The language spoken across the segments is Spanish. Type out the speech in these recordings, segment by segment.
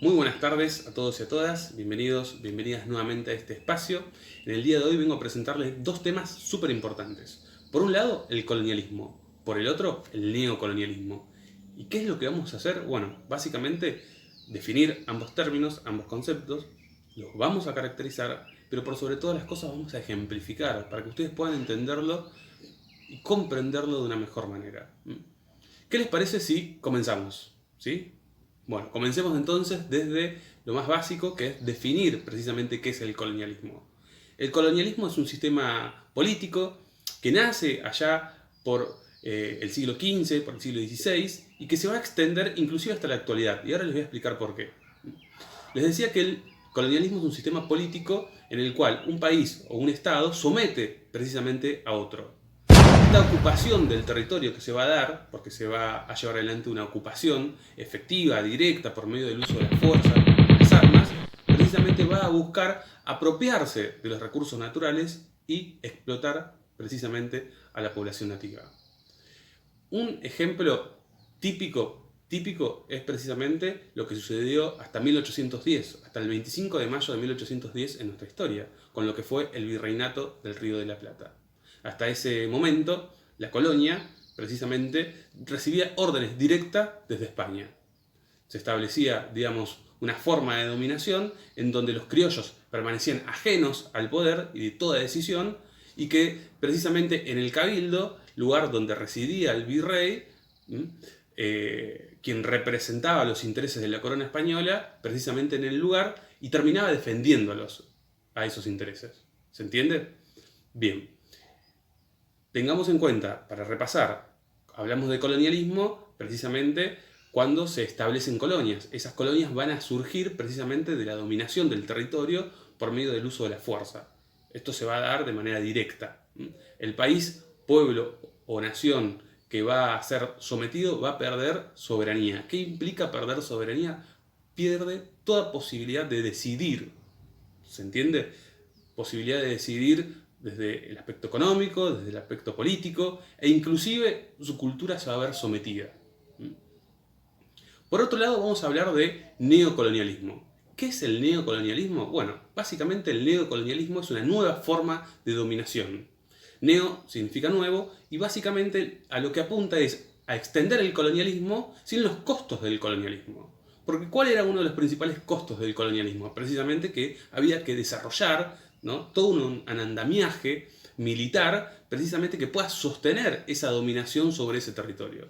Muy buenas tardes a todos y a todas, bienvenidos, bienvenidas nuevamente a este espacio. En el día de hoy vengo a presentarles dos temas súper importantes. Por un lado, el colonialismo, por el otro, el neocolonialismo. ¿Y qué es lo que vamos a hacer? Bueno, básicamente definir ambos términos, ambos conceptos, los vamos a caracterizar, pero por sobre todas las cosas vamos a ejemplificar para que ustedes puedan entenderlo y comprenderlo de una mejor manera. ¿Qué les parece si comenzamos? ¿Sí? Bueno, comencemos entonces desde lo más básico, que es definir precisamente qué es el colonialismo. El colonialismo es un sistema político que nace allá por el siglo XV, por el siglo XVI, y que se va a extender inclusive hasta la actualidad. Y ahora les voy a explicar por qué. Les decía que el colonialismo es un sistema político en el cual un país o un estado somete precisamente a otro. Esta ocupación del territorio que se va a dar, porque se va a llevar adelante una ocupación efectiva, directa, por medio del uso de la fuerza, de las armas, precisamente va a buscar apropiarse de los recursos naturales y explotar precisamente a la población nativa. Un ejemplo típico es precisamente lo que sucedió hasta 1810, hasta el 25 de mayo de 1810 en nuestra historia, con lo que fue el virreinato del Río de la Plata. Hasta ese momento, la colonia precisamente recibía órdenes directas desde España. Se establecía, digamos, una forma de dominación en donde los criollos permanecían ajenos al poder y de toda decisión, y que precisamente en el cabildo, lugar donde residía el virrey, quien representaba los intereses de la corona española, precisamente en el lugar, y terminaba defendiéndolos a esos intereses. ¿Se entiende? Bien. Tengamos en cuenta, para repasar, hablamos de colonialismo precisamente cuando se establecen colonias. Esas colonias van a surgir precisamente de la dominación del territorio por medio del uso de la fuerza. Esto se va a dar de manera directa. El país, pueblo o nación que va a ser sometido va a perder soberanía. ¿Qué implica perder soberanía? Pierde toda posibilidad de decidir. ¿Se entiende? Posibilidad de decidir desde el aspecto económico, desde el aspecto político, e inclusive su cultura se va a ver sometida. Por otro lado, vamos a hablar de neocolonialismo. ¿Qué es el neocolonialismo? Bueno, básicamente el neocolonialismo es una nueva forma de dominación. Neo significa nuevo y básicamente a lo que apunta es a extender el colonialismo sin los costos del colonialismo. Porque ¿cuál era uno de los principales costos del colonialismo? Precisamente que había que desarrollar, ¿no?, todo un andamiaje militar precisamente que pueda sostener esa dominación sobre ese territorio.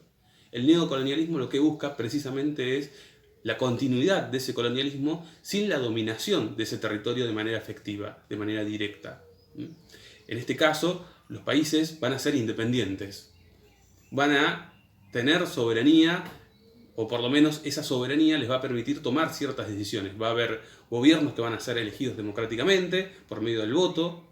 El neocolonialismo lo que busca precisamente es la continuidad de ese colonialismo sin la dominación de ese territorio de manera efectiva, de manera directa. En este caso, los países van a ser independientes, van a tener soberanía, o por lo menos esa soberanía les va a permitir tomar ciertas decisiones. Va a haber gobiernos que van a ser elegidos democráticamente, por medio del voto,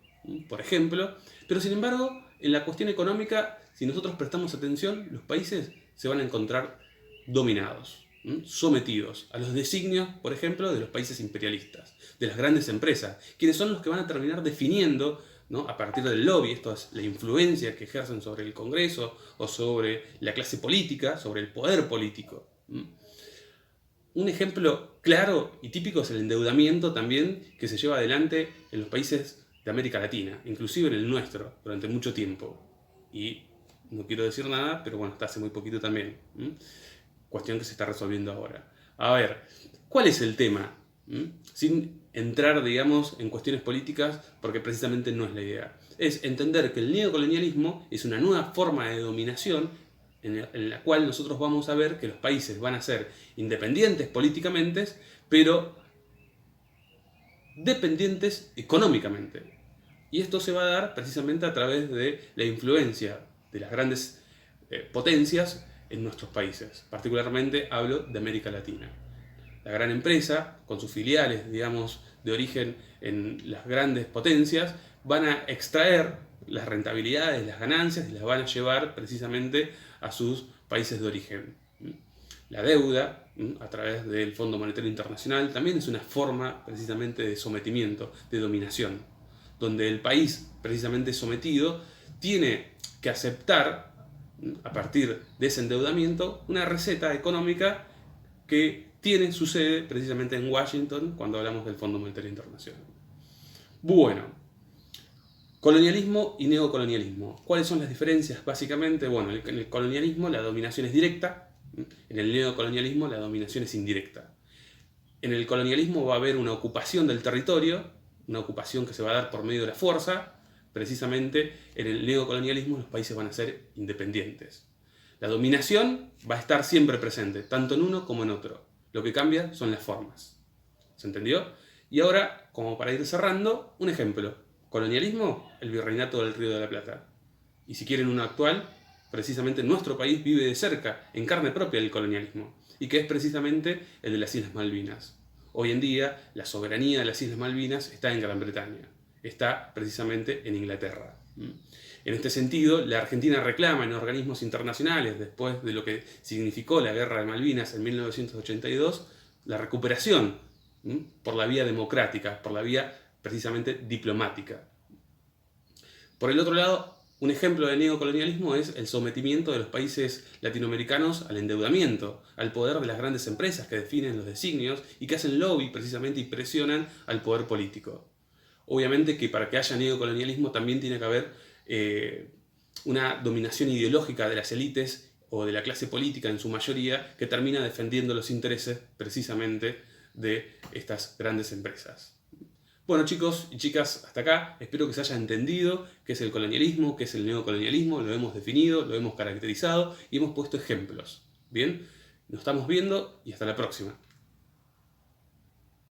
por ejemplo, pero sin embargo, en la cuestión económica, si nosotros prestamos atención, los países se van a encontrar dominados, sometidos a los designios, por ejemplo, de los países imperialistas, de las grandes empresas, quienes son los que van a terminar definiendo, ¿no?, a partir del lobby, esto es la influencia que ejercen sobre el Congreso o sobre la clase política, sobre el poder político. Un ejemplo claro y típico es el endeudamiento también que se lleva adelante en los países de América Latina, inclusive en el nuestro, durante mucho tiempo. Y no quiero decir nada, pero bueno, hasta hace muy poquito también. Cuestión que se está resolviendo ahora. A ver, ¿cuál es el tema? Sin entrar, digamos, en cuestiones políticas, porque precisamente no es la idea. Es entender que el neocolonialismo es una nueva forma de dominación en la cual nosotros vamos a ver que los países van a ser independientes políticamente, pero dependientes económicamente. Y esto se va a dar precisamente a través de la influencia de las grandes potencias en nuestros países. Particularmente hablo de América Latina. La gran empresa, con sus filiales, digamos, de origen en las grandes potencias, van a extraer las rentabilidades, las ganancias y las van a llevar precisamente a sus países de origen. La deuda, a través del Fondo Monetario Internacional, también es una forma precisamente de sometimiento, de dominación, donde el país precisamente sometido tiene que aceptar, a partir de ese endeudamiento, una receta económica que tiene su sede precisamente en Washington cuando hablamos del Fondo Monetario Internacional. Bueno, colonialismo y neocolonialismo. ¿Cuáles son las diferencias? Básicamente, bueno, en el colonialismo la dominación es directa, en el neocolonialismo la dominación es indirecta. En el colonialismo va a haber una ocupación del territorio, una ocupación que se va a dar por medio de la fuerza. Precisamente en el neocolonialismo los países van a ser independientes. La dominación va a estar siempre presente, tanto en uno como en otro. Lo que cambia son las formas. ¿Se entendió? Y ahora, como para ir cerrando, un ejemplo. Colonialismo, el virreinato del Río de la Plata. Y si quieren uno actual, precisamente nuestro país vive de cerca, en carne propia, el colonialismo. Y que es precisamente el de las Islas Malvinas. Hoy en día, la soberanía de las Islas Malvinas está en Gran Bretaña. Está precisamente en Inglaterra. En este sentido, la Argentina reclama en organismos internacionales, después de lo que significó la Guerra de Malvinas en 1982, la recuperación por la vía democrática, por la vía precisamente diplomática. Por el otro lado, un ejemplo de neocolonialismo es el sometimiento de los países latinoamericanos al endeudamiento, al poder de las grandes empresas que definen los designios y que hacen lobby precisamente y presionan al poder político. Obviamente que para que haya neocolonialismo también tiene que haber una dominación ideológica de las élites o de la clase política en su mayoría que termina defendiendo los intereses precisamente de estas grandes empresas. Bueno, chicos y chicas, hasta acá espero que se haya entendido qué es el colonialismo, qué es el neocolonialismo, lo hemos definido, lo hemos caracterizado y hemos puesto ejemplos. Bien, nos estamos viendo y hasta la próxima.